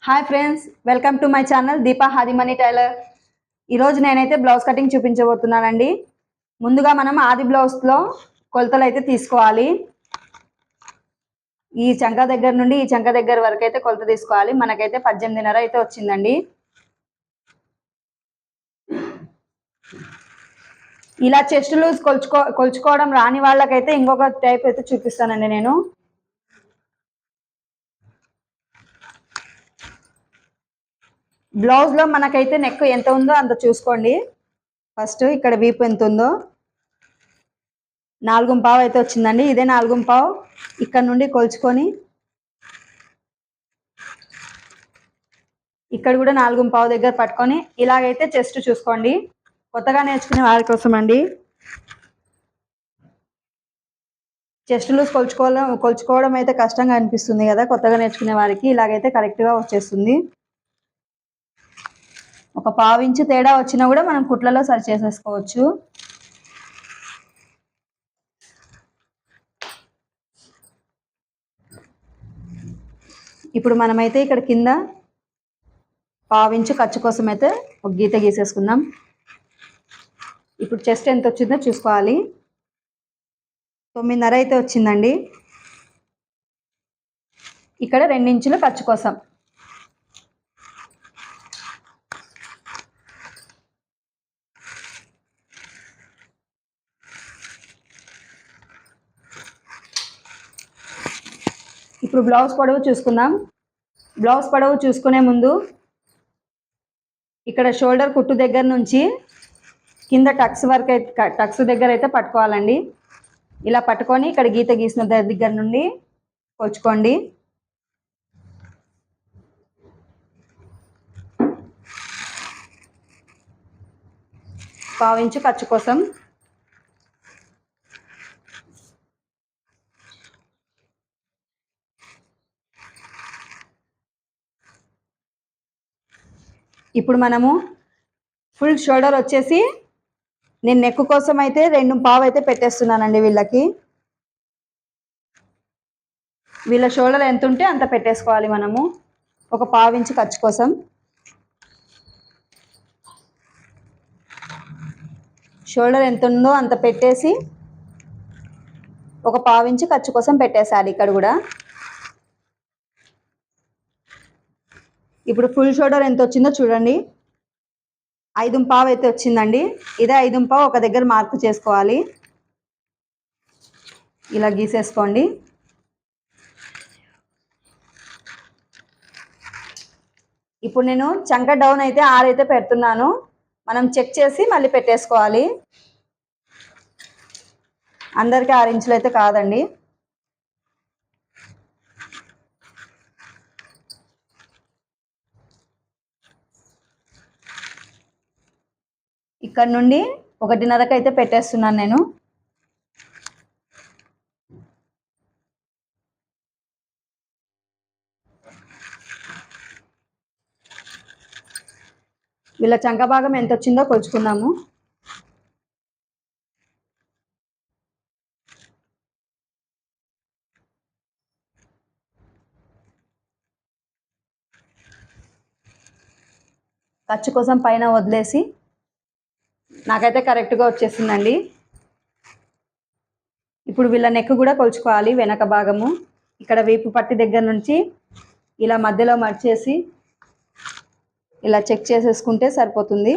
Hi friends, welcome to my channel Deepa Hadimani tailor. ఈరోజు నేనైతే blouse cutting చూపించబోతున్నానండి. ముందుగా మనం ఆది బ్లౌజ్లో కొలతలు అయితే తీసుకోవాలి. ఈ చంక దగ్గర నుండి ఈ చంక దగ్గర వరకు అయితే కొలత తీసుకోవాలి. మనకైతే 18.5 అయితే వచ్చిందండి. ఇలా చెస్ట్ లూజ్ కొలుచుకోవడం రాని వాళ్ళకైతే ఇంకొక టైప్ అయితే చూపిస్తానండి నేను. బ్లౌజ్లో మనకైతే నెక్ ఎంత ఉందో అంత చూసుకోండి. ఫస్ట్ ఇక్కడ వీపు ఎంత ఉందో 4.5 అయితే వచ్చిందండి. ఇదే 4.5 ఇక్కడ నుండి కొలుచుకొని ఇక్కడ కూడా 4.5 దగ్గర పట్టుకొని ఇలాగైతే చెస్ట్ చూసుకోండి. కొత్తగా నేర్చుకునే వారి కోసం అండి. చెస్ట్ లూజ్ కొలుచుకోవడం అయితే కష్టంగా అనిపిస్తుంది కదా కొత్తగా నేర్చుకునే వారికి. ఇలాగైతే కరెక్ట్గా వచ్చేస్తుంది. ఒక 1/2 ఇంచు తేడా వచ్చినా కూడా మనం కుట్లలో సరి చేసేసుకోవచ్చు. ఇప్పుడు మనమైతే ఇక్కడ కింద 1/2 ఇంచు ఖర్చు కోసం అయితే ఒక గీత గీసేసుకుందాం. ఇప్పుడు చెస్ట్ ఎంత వచ్చిందో చూసుకోవాలి. 9.5 అయితే వచ్చిందండి. ఇక్కడ 2 ఇంచులు ఖర్చు కోసం. ఇప్పుడు బ్లౌజ్ పొడవు చూసుకుందాం. బ్లౌజ్ పొడవు చూసుకునే ముందు ఇక్కడ షోల్డర్ కుట్టు దగ్గర నుంచి కింద టక్స్ వరకు అయితే టక్స్ దగ్గర అయితే పట్టుకోవాలండి. ఇలా పట్టుకొని ఇక్కడ గీత గీసిన దగ్గర నుండి కొలుచుకోండి. పావు ఇంచు ఖర్చు కోసం. ఇప్పుడు మనము ఫుల్ షోల్డర్ వచ్చేసి నేను నెక్ కోసం అయితే 2.5 అయితే పెట్టేస్తున్నానండి. వీళ్ళ షోల్డర్ ఎంత ఉంటే అంత పెట్టేసుకోవాలి మనము. ఒక 1/2 ఇంచు ఖర్చు కోసం. షోల్డర్ ఎంత ఉందో అంత పెట్టేసి ఒక 1/2 ఇంచు ఖర్చు కోసం పెట్టేసాలి ఇక్కడ కూడా. ఇప్పుడు ఫుల్ షోల్డర్ ఎంత వచ్చిందో చూడండి. 5.5 అయితే వచ్చిందండి. ఇదే 5.5 ఒక దగ్గర మార్పు చేసుకోవాలి. ఇలా గీసేసుకోండి. ఇప్పుడు నేను చంక డౌన్ అయితే 6 అయితే పెడుతున్నాను. మనం చెక్ చేసి మళ్ళీ పెట్టేసుకోవాలి. అందరికీ 6 ఇంచులు అయితే కాదండి. ఇక్కడ నుండి 1.5కి అయితే పెట్టేస్తున్నాను నేను. వీళ్ళ చంక భాగం ఎంత వచ్చిందో కొలుచుకుందాము. ఖర్చు కోసం పైన వదిలేసి నాకైతే కరెక్ట్గా వచ్చేసిందండి. ఇప్పుడు వీళ్ళ నెక్ కూడా కొలుచుకోవాలి. వెనక భాగము ఇక్కడ వీపు పట్టి దగ్గర నుంచి ఇలా మధ్యలో మర్చేసి ఇలా చెక్ చేసేసుకుంటే సరిపోతుంది.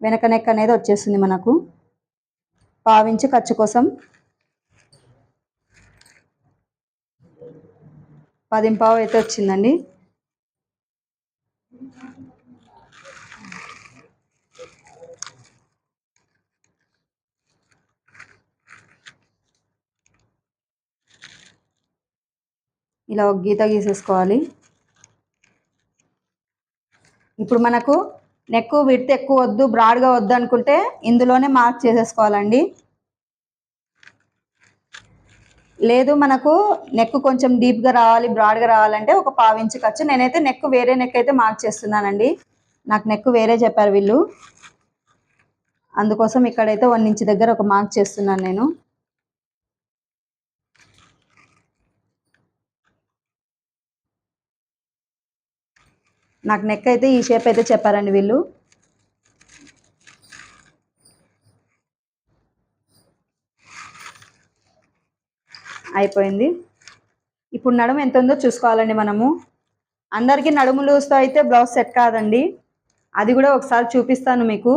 వెనక నెక్ అనేది వచ్చేస్తుంది మనకు. 1/2 ఇంచు ఖర్చు కోసం. 10.5 అయితే వచ్చిందండి. ఇలా ఒక గీత గీసేసుకోవాలి. ఇప్పుడు మనకు నెక్ విడ్త్ ఎక్కువ వద్దు, బ్రాడ్గా వద్దు అనుకుంటే ఇందులోనే మార్క్ చేసేసుకోవాలండి. లేదు మనకు నెక్ కొంచెం డీప్గా రావాలి, బ్రాడ్గా రావాలంటే ఒక 1/2 ఇంచు ఖర్చు. నేనైతే వేరే నెక్ అయితే మార్క్ చేస్తున్నానండి. నాకు నెక్ వేరే చెప్పారు వీళ్ళు, అందుకోసం ఇక్కడైతే 1 ఇంచు దగ్గర ఒక మార్క్ చేస్తున్నాను నేను. నాకు నెక్ అయితే ఈ షేప్ అయితే చెప్పారండి వీళ్ళు. అయిపోయింది. ఇప్పుడు నడుము ఎంత ఉందో చూసుకోవాలండి మనము. అందరికీ నడుము లూజ్తో అయితే బ్లౌజ్ సెట్ కాదండి. అది కూడా ఒకసారి చూపిస్తాను మీకు.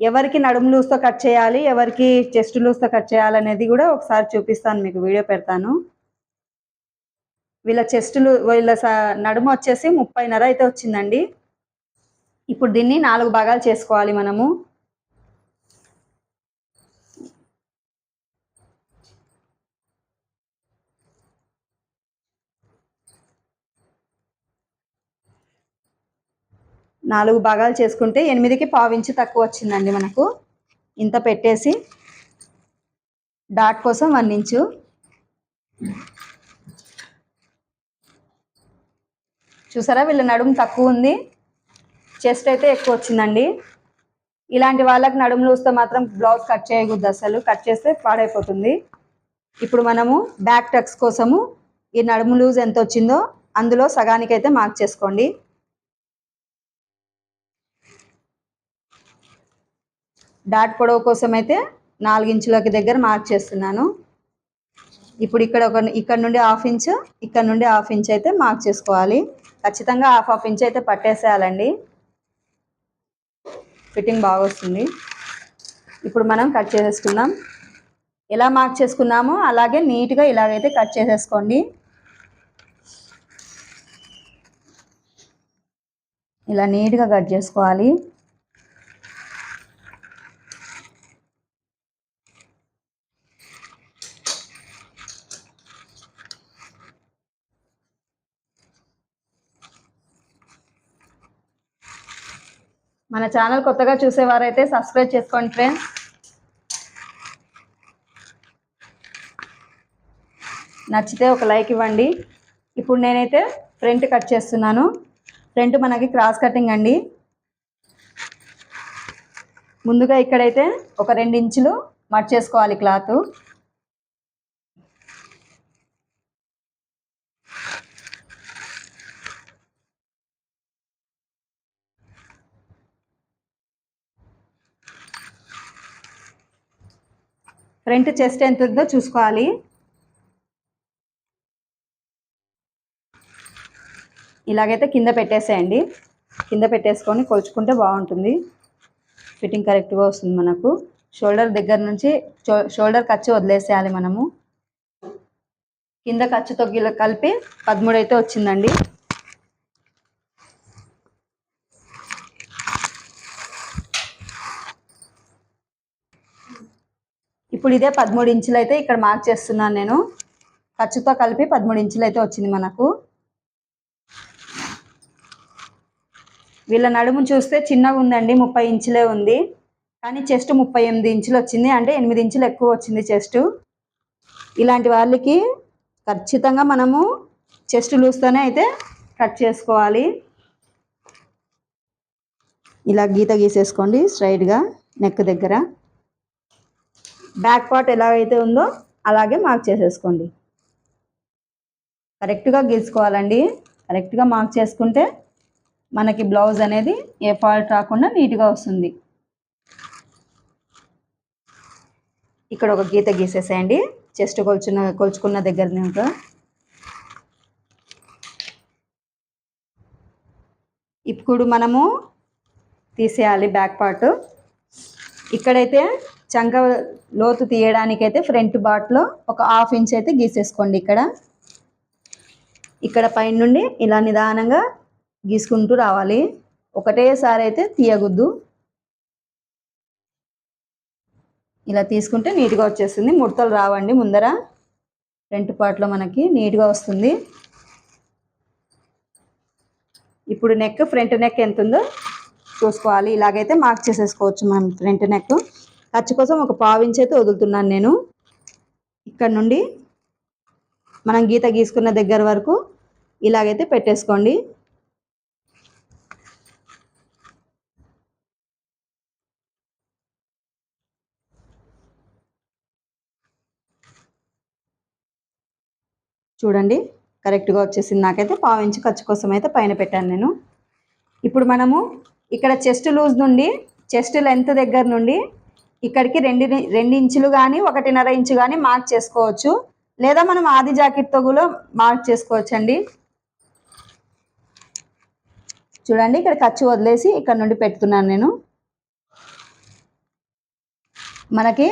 ఎవరికి నడుము లూజ్తో కట్ చేయాలి, ఎవరికి చెస్ట్ లూజ్తో కట్ చేయాలనేది కూడా ఒకసారి చూపిస్తాను మీకు, వీడియో పెడతాను. వీళ్ళ నడుము వచ్చేసి 30.5 అయితే వచ్చిందండి. ఇప్పుడు దీన్ని 4 భాగాలు చేసుకోవాలి మనము. నాలుగు భాగాలు చేసుకుంటే 8కి పావు ఇంచు తక్కువ వచ్చిందండి మనకు. ఇంత పెట్టేసి డాట్ కోసం 1 ఇంచు, చూసారా వీళ్ళ నడుము తక్కువ ఉంది, చెస్ట్ అయితే ఎక్కువ వచ్చిందండి. ఇలాంటి వాళ్ళకి నడుము లూజ్తో మాత్రం బ్లౌజ్ కట్ చేయకూడదు, అసలు కట్ చేస్తే పాడైపోతుంది. ఇప్పుడు మనము బ్యాక్ టక్స్ కోసము ఈ నడుము లూజ్ ఎంత వచ్చిందో అందులో సగానికైతే మార్క్ చేసుకోండి. డాట్ పొడవు కోసం అయితే 4 ఇంచులకి దగ్గర మార్క్ చేస్తున్నాను. ఇప్పుడు ఇక్కడ నుండి 1/2 ఇంచు, ఇక్కడ నుండి 1/2 ఇంచు అయితే మార్క్ చేసుకోవాలి. ఖచ్చితంగా 1/2 ఇంచు అయితే పట్టేసేయాలండి, ఫిట్టింగ్ బాగా వస్తుంది. ఇప్పుడు మనం కట్ చేసేసుకుందాం. ఎలా మార్క్ చేసుకున్నామో అలాగే నీట్గా ఇలాగైతే కట్ చేసేసుకోండి. ఇలా నీట్గా కట్ చేసుకోవాలి. మన ఛానల్ కొత్తగా చూసేవారైతే సబ్స్క్రైబ్ చేసుకోండి ఫ్రెండ్స్. నచ్చితే ఒక లైక్ ఇవ్వండి. ఇప్పుడు నేనైతే ఫ్రంట్ కట్ చేస్తున్నాను. ఫ్రంట్ మనకి క్రాస్ కటింగ్ అండి. ముందుగా ఇక్కడైతే ఒక 2 ఇంచులు మర్చేసుకోవాలి క్లాత్. ఫ్రంట్ చెస్ట్ ఎంత ఉందో చూసుకోవాలి. ఇలాగైతే కింద పెట్టేసేయండి. కింద పెట్టేసుకొని కొలుచుకుంటే బాగుంటుంది, ఫిట్టింగ్ కరెక్ట్గా వస్తుంది మనకు. షోల్డర్ దగ్గర నుంచి షోల్డర్ ఖర్చు వదిలేసేయాలి మనము. కింద ఖర్చుతో కలిపి 13 అయితే వచ్చిందండి. ఇప్పుడు ఇదే 13 ఇంచులు అయితే ఇక్కడ మార్క్ చేస్తున్నాను నేను. ఖర్చుతో కలిపి 13 ఇంచులు అయితే వచ్చింది మనకు. వీళ్ళ నడుము చూస్తే చిన్నగా ఉందండి, 30 ఇంచులే ఉంది, కానీ చెస్ట్ 38 ఇంచులు వచ్చింది, అంటే 8 ఇంచులు ఎక్కువ వచ్చింది చెస్ట్. ఇలాంటి వాళ్ళకి ఖచ్చితంగా మనము చెస్ట్ లూజ్తోనే అయితే కట్ చేసుకోవాలి. ఇలా గీత గీసేసుకోండి స్ట్రైట్గా నెక్ దగ్గర. బ్యాక్ పార్ట్ ఎలాగైతే ఉందో అలాగే మార్క్ చేసేసుకోండి. కరెక్ట్గా గీసుకోవాలండి. కరెక్ట్గా మార్క్ చేసుకుంటే మనకి బ్లౌజ్ అనేది ఏ ఫాల్ట్ రాకుండా నీట్గా వస్తుంది. ఇక్కడ ఒక గీత గీసేసేయండి చెస్ట్ కొలుచుకున్న దగ్గర నుంచి. ఇప్పుడు మనము తీసేయాలి బ్యాక్ పార్ట్. ఇక్కడైతే చంక లోతు తీయడానికైతే ఫ్రంట్ పార్ట్లో ఒక 1/2 ఇంచ్ అయితే గీసేసుకోండి. ఇక్కడ పైన నుండి ఇలా నిదానంగా గీసుకుంటూ రావాలి, ఒకటేసారి అయితే తీయగొద్దు. ఇలా తీసుకుంటే నీట్గా వచ్చేస్తుంది, ముడతలు రావండి ముందర. ఫ్రంట్ పార్ట్లో మనకి నీట్గా వస్తుంది. ఇప్పుడు ఫ్రంట్ నెక్ ఎంత ఉందో చూసుకోవాలి. ఇలాగైతే మార్క్ చేసేసుకోవచ్చు మనం ఫ్రంట్ నెక్. ఖర్చు కోసం ఒక 1/2 ఇంచ్ అయితే వదులుతున్నాను నేను. ఇక్కడ నుండి మనం గీత గీసుకున్న దగ్గర వరకు ఇలాగైతే పెట్టేసుకోండి. చూడండి కరెక్ట్గా వచ్చేసింది నాకైతే. పావించి ఖర్చు కోసం అయితే పైన పెట్టాను నేను. ఇప్పుడు మనము ఇక్కడ చెస్ట్ లూజ్ నుండి చెస్ట్ లెంత్ దగ్గర నుండి ఇక్కడికి 2 ఇంచులు కానీ 1.5 ఇంచు కానీ మార్క్ చేసుకోవచ్చు, లేదా మనం ఆది జాకెట్తో కూడా మార్క్ చేసుకోవచ్చు అండి. చూడండి ఇక్కడ ఖర్చు వదిలేసి ఇక్కడ నుండి పెడుతున్నాను నేను. మనకి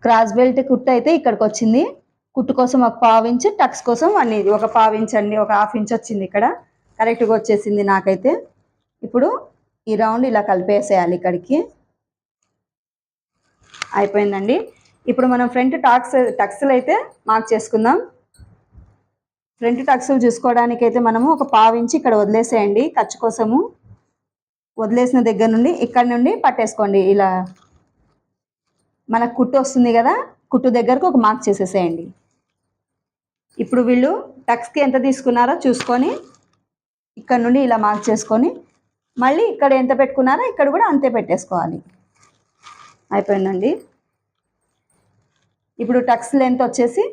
క్రాస్ బెల్ట్ కుట్టు అయితే ఇక్కడికి వచ్చింది. కుట్టు కోసం ఒక 1/4 ఇంచు, టక్స్ కోసం 1 ఇంచు, ఒక 1/2 ఇంచు అండి, ఒక 1/2 ఇంచు వచ్చింది ఇక్కడ. కరెక్ట్గా వచ్చేసింది నాకైతే. ఇప్పుడు ఈ రౌండ్ ఇలా కలిపేసేయాలి ఇక్కడికి. అయిపోయిందండి. ఇప్పుడు మనం ఫ్రంట్ టక్స్లు అయితే మార్క్ చేసుకుందాం. ఫ్రంట్ టక్స్లు చూసుకోవడానికి అయితే మనము ఒక 1/2 ఇంచు ఇక్కడ వదిలేసేయండి ఖర్చు కోసము. వదిలేసిన దగ్గర నుండి ఇక్కడ నుండి పట్టేసుకోండి. ఇలా మనకు కుట్టు వస్తుంది కదా, కుట్టు దగ్గరకు ఒక మార్క్ చేసేసేయండి. ఇప్పుడు వీళ్ళు టక్స్కి ఎంత తీసుకున్నారో చూసుకొని ఇక్కడ నుండి ఇలా మార్క్ చేసుకొని మళ్ళీ ఇక్కడ ఎంత పెట్టుకున్నారో ఇక్కడ కూడా అంతే పెట్టేసుకోవాలి. అయిపోయిందండి. ఇప్పుడు టక్స్ లెంత్ వచ్చేసి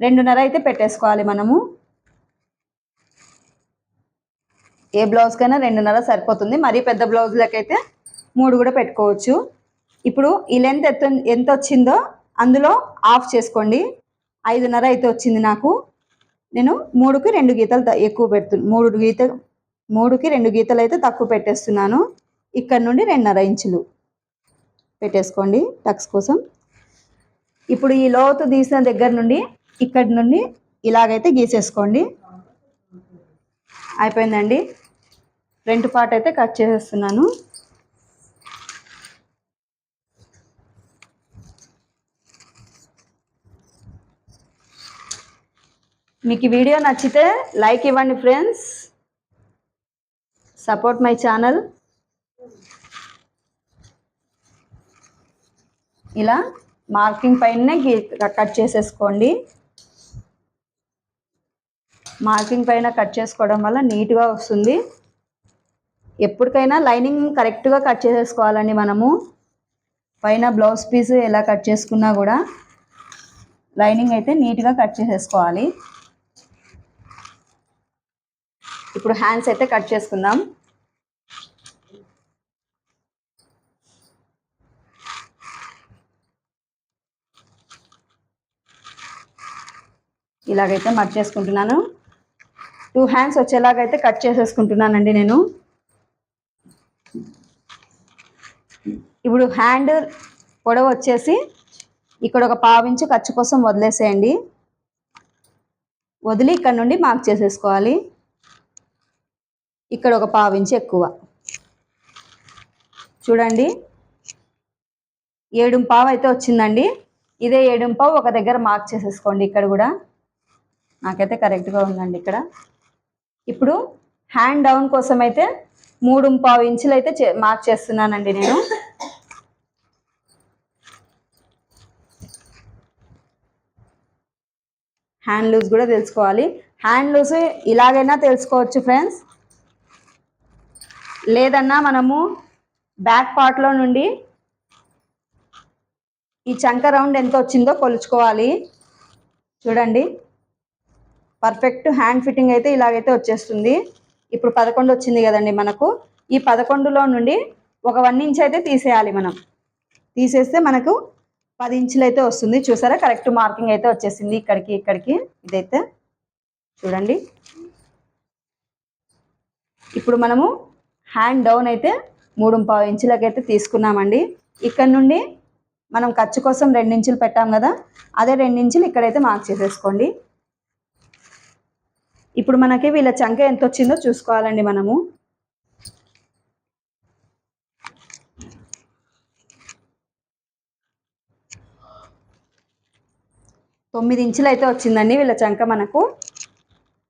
2.5 అయితే పెట్టేసుకోవాలి మనము. ఏ బ్లౌజ్కైనా 2.5 సరిపోతుంది. మరీ పెద్ద బ్లౌజ్లకైతే 3 కూడా పెట్టుకోవచ్చు. ఇప్పుడు ఈ లెంత్ ఎంత వచ్చిందో అందులో ఆఫ్ చేసుకోండి. 5.5 అయితే వచ్చింది నాకు. నేను 3కి 2 గీతలు ఎక్కువ పెడుతున్నాను. 3కి 2 గీతలు అయితే తక్కువ పెట్టేస్తున్నాను. ఇక్కడ నుండి 2.5 ఇంచులు పెట్టేసుకోండి టక్స్ కోసం. ఇప్పుడు ఈ లోతు తీసిన దగ్గర నుండి ఇక్కడి నుండి ఇలాగైతే గీసేసుకోండి. అయిపోయిందండి. ఫ్రంట్ పార్ట్ అయితే కట్ చేసేస్తున్నాను. మీకు ఈ వీడియో నచ్చితే లైక్ ఇవ్వండి ఫ్రెండ్స్. Support my channel. ఇలా మార్కింగ్ పైనే కట్ చేసేసుకోండి. మార్కింగ్ పైన కట్ చేసుకోవడం వల్ల నీట్గా వస్తుంది. ఎప్పటికైనా లైనింగ్ కరెక్ట్గా కట్ చేసేసుకోవాలండి మనము. పైన బ్లౌజ్ పీస్ ఎలా కట్ చేసుకున్నా కూడా లైనింగ్ అయితే నీట్గా కట్ చేసేసుకోవాలి. ఇప్పుడు హ్యాండ్స్ అయితే కట్ చేసుకుందాం. ఇలాగైతే మట్ చేసుకుంటున్నాను. 2 హ్యాండ్స్ వచ్చేలాగైతే కట్ చేసేసుకుంటున్నానండి నేను. ఇప్పుడు హ్యాండ్ పొడవు వచ్చేసి ఇక్కడ ఒక 1/2 ఇంచు ఖర్చు కోసం వదిలేసేయండి. వదిలి ఇక్కడ నుండి మార్క్ చేసేసుకోవాలి. ఇక్కడ ఒక 1/2 ఇంచు ఎక్కువ. చూడండి 7.5 అయితే వచ్చిందండి. ఇదే 7.5 ఒక దగ్గర మార్క్ చేసేసుకోండి. ఇక్కడ కూడా నాకైతే కరెక్ట్గా ఉందండి ఇక్కడ. ఇప్పుడు హ్యాండ్ డౌన్ కోసం అయితే 3.5 ఇంచులు అయితే మార్క్ చేస్తున్నానండి నేను. హ్యాండ్ లూజ్ కూడా తెలుసుకోవాలి. హ్యాండ్ లూజ్ ఇలాగైనా తెలుసుకోవచ్చు ఫ్రెండ్స్, లేదన్నా మనము బ్యాక్ పార్ట్లో నుండి ఈ చంక రౌండ్ ఎంత వచ్చిందో కొలుచుకోవాలి. చూడండి పర్ఫెక్ట్ హ్యాండ్ ఫిట్టింగ్ అయితే ఇలాగైతే వచ్చేస్తుంది. ఇప్పుడు 11 వచ్చింది కదండి మనకు. ఈ 11లో నుండి ఒక 1 ఇంచ్ అయితే తీసేయాలి మనం. తీసేస్తే మనకు 10 ఇంచులు అయితే వస్తుంది. చూసారా కరెక్ట్ మార్కింగ్ అయితే వచ్చేసింది ఇక్కడికి ఇక్కడికి. ఇదైతే చూడండి. ఇప్పుడు మనము హ్యాండ్ డౌన్ అయితే 3.5 ఇంచులకైతే తీసుకున్నామండి. ఇక్కడ నుండి మనం ఖర్చు కోసం 2 ఇంచులు పెట్టాం కదా, అదే 2 ఇంచులు ఇక్కడైతే మార్క్ చేసేసుకోండి. ఇప్పుడు మనకి వీళ్ళ చంక ఎంత వచ్చిందో చూసుకోవాలండి మనము. 9 ఇంచులు అయితే వచ్చిందండి వీళ్ళ చంక మనకు.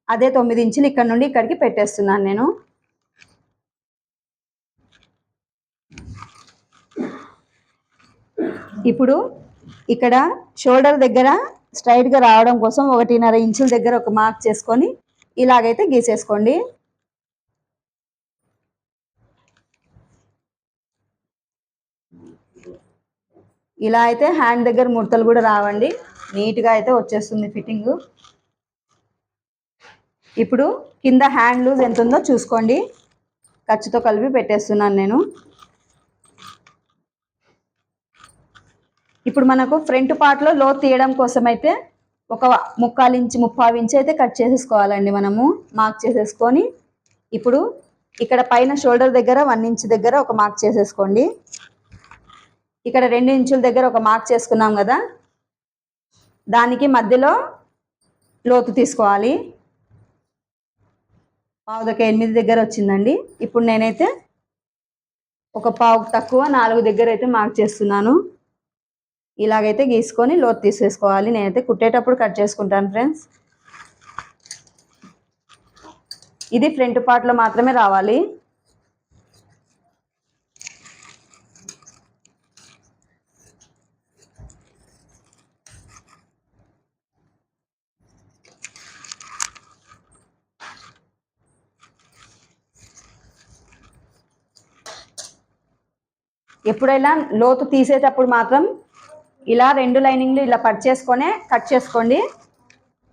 అదే 9 ఇంచులు ఇక్కడ నుండి ఇక్కడికి పెట్టేస్తున్నాను నేను. ఇప్పుడు ఇక్కడ షోల్డర్ దగ్గర స్ట్రైట్గా రావడం కోసం 1.5 ఇంచుల దగ్గర ఒక మార్క్ చేసుకొని ఇలాగైతే గీసేసుకోండి. ఇలా అయితే హ్యాండ్ దగ్గర ముడతలు కూడా రావండి. నీట్గా అయితే వచ్చేస్తుంది ఫిట్టింగ్. ఇప్పుడు కింద హ్యాండ్ లూజ్ ఎంత ఉందో చూసుకోండి. ఖర్చుతో కలిపి పెట్టేస్తున్నాను నేను. ఇప్పుడు మనకు ఫ్రంట్ పార్ట్లో లోతు తీయడం కోసం అయితే ఒక 1/4 ఇంచు 3/4 ఇంచు అయితే కట్ చేసేసుకోవాలండి. మనము మార్క్ చేసేసుకొని ఇప్పుడు ఇక్కడ పైన షోల్డర్ దగ్గర 1 ఇంచ్ దగ్గర ఒక మార్క్ చేసేసుకోండి. ఇక్కడ 2 ఇంచుల దగ్గర ఒక మార్క్ చేసుకున్నాం కదా, దానికి మధ్యలో లోతు తీసుకోవాలి. 8 దగ్గర వచ్చిందండి. ఇప్పుడు నేనైతే ఒక 1/4 తక్కువ 4 దగ్గర అయితే మార్క్ చేస్తున్నాను. ఇలాగైతే గీసుకొని లోతు తీసేసుకోవాలి. నేనైతే కుట్టేటప్పుడు కట్ చేసుకుంటాను ఫ్రెండ్స్. ఇది ఫ్రంట్ పార్ట్లో మాత్రమే రావాలి. ఎప్పుడైనా లోతు తీసేటప్పుడు మాత్రం ఇలా 2 లైనింగ్లు ఇలా చేసుకొని కట్ చేసుకోండి,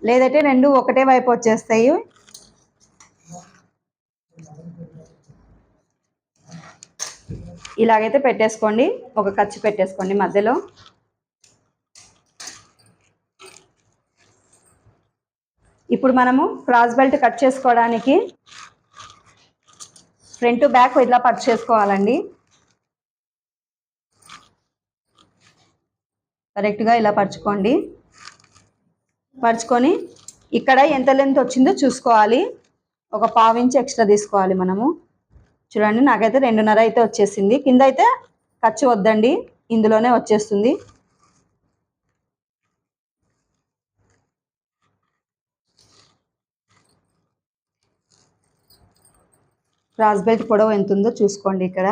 లేదంటే 2 ఒకటే వైపు వచ్చేస్తాయి. ఇలాగైతే పెట్టేసుకోండి, ఒక ఖర్చు పెట్టేసుకోండి మధ్యలో. ఇప్పుడు మనము క్రాస్ బెల్ట్ కట్ చేసుకోవడానికి ఫ్రంట్ బ్యాక్ ఇలా కట్ చేసుకోవాలండి. కరెక్ట్గా ఇలా పరుచుకోండి. పరుచుకొని ఇక్కడ ఎంత లెంత్ వచ్చిందో చూసుకోవాలి. ఒక 1/4 ఇంచ్ ఎక్స్ట్రా తీసుకోవాలి మనము. చూడండి, నాకైతే 2.5 అయితే వచ్చేసింది. కింద అయితే ఖర్చు వద్దండి, ఇందులోనే వచ్చేస్తుంది. క్రాస్ బెల్ట్ పొడవు ఎంత ఉందో చూసుకోండి. ఇక్కడ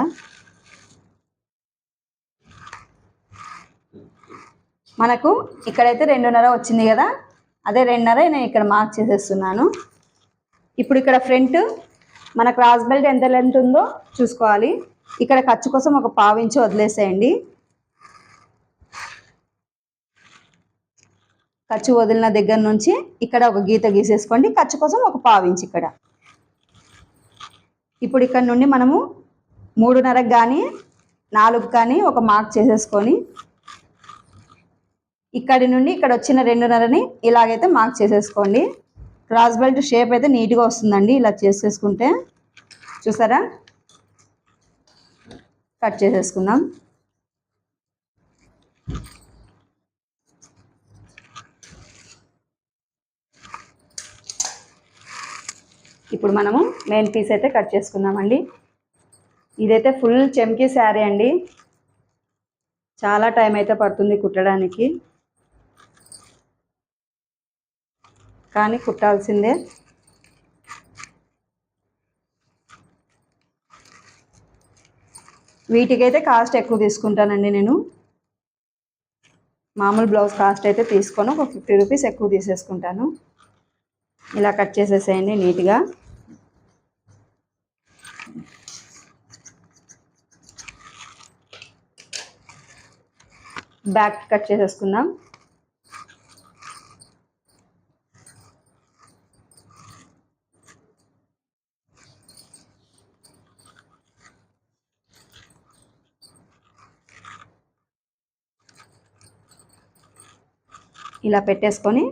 మనకు ఇక్కడైతే 2.5 వచ్చింది కదా, అదే 2.5 నేను ఇక్కడ మార్క్ చేసేస్తున్నాను. ఇప్పుడు ఇక్కడ ఫ్రంట్ మన క్రాస్ బెల్ట్ ఎంత లెంత్ ఉందో చూసుకోవాలి. ఇక్కడ ఖర్చు కోసం ఒక 1/4 ఇంచు వదిలేసేయండి. ఖర్చు వదిలిన దగ్గర నుంచి ఇక్కడ ఒక గీత గీసేసుకోండి. ఖర్చు కోసం ఒక 1/4 ఇంచు ఇక్కడ. ఇప్పుడు ఇక్కడ నుండి మనము 3.5 కానీ 4 కానీ ఒక మార్క్ చేసేసుకొని ఇక్కడి నుండి ఇక్కడ వచ్చిన 2.5ని ఇలాగైతే మార్క్ చేసేసుకోండి. క్రాస్ బెల్ట్ షేప్ అయితే నీట్గా వస్తుందండి ఇలా చేసేసుకుంటే. చూసారా, కట్ చేసేసుకుందాం. ఇప్పుడు మనము మెయిన్ పీస్ అయితే కట్ చేసుకుందామండి. ఇదైతే ఫుల్ చెమ్కీ శారీ అండి, చాలా టైం అయితే పడుతుంది కుట్టడానికి, కానీ కుట్టాల్సిందే. వీటికైతే కాస్ట్ ఎక్కువ తీసుకుంటానండి నేను. మామూలు బ్లౌజ్ కాస్ట్ అయితే తీసుకొని ఒక 50 రూపీస్ ఎక్కువ తీసేసుకుంటాను. ఇలా కట్ చేసేసేయండి నీట్గా. బ్యాక్ కట్ చేసేసుకుందాం. ఇలా పెట్టేసుకొని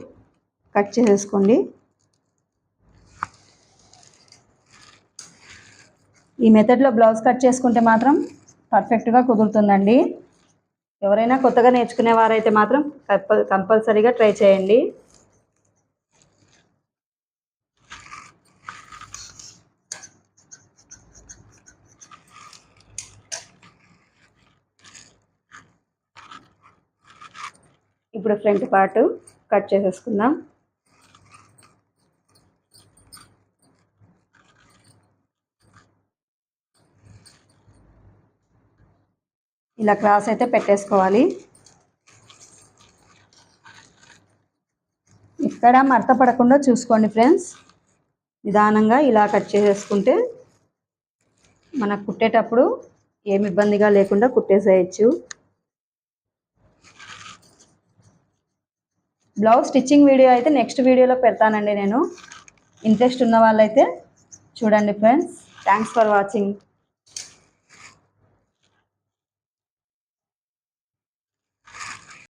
కట్ చేసేసుకోండి. ఈ మెథడ్లో బ్లౌజ్ కట్ చేసుకుంటే మాత్రం పర్ఫెక్ట్గా కుదురుతుందండి. ఎవరైనా కొత్తగా నేర్చుకునే వారైతే మాత్రం కంపల్సరీగా ట్రై చేయండి. ఇప్పుడు ఫ్రంట్ పార్ట్ కట్ చేసేసుకుందాం. ఇలా క్రాస్ అయితే పెట్టేసుకోవాలి. ఇక్కడ మడత పడకుండా చూసుకోండి ఫ్రెండ్స్. నిదానంగా ఇలా కట్ చేసేసుకుంటే మనకు కుట్టేటప్పుడు ఏమి ఇబ్బందిగా లేకుండా కుట్టేసేయచ్చు. బ్లౌజ్ స్టిచ్చింగ్ వీడియో అయితే నెక్స్ట్ వీడియోలో పెడతానండి నేను. ఇంట్రెస్ట్ ఉన్న వాళ్ళైతే చూడండి ఫ్రెండ్స్. Thanks for watching.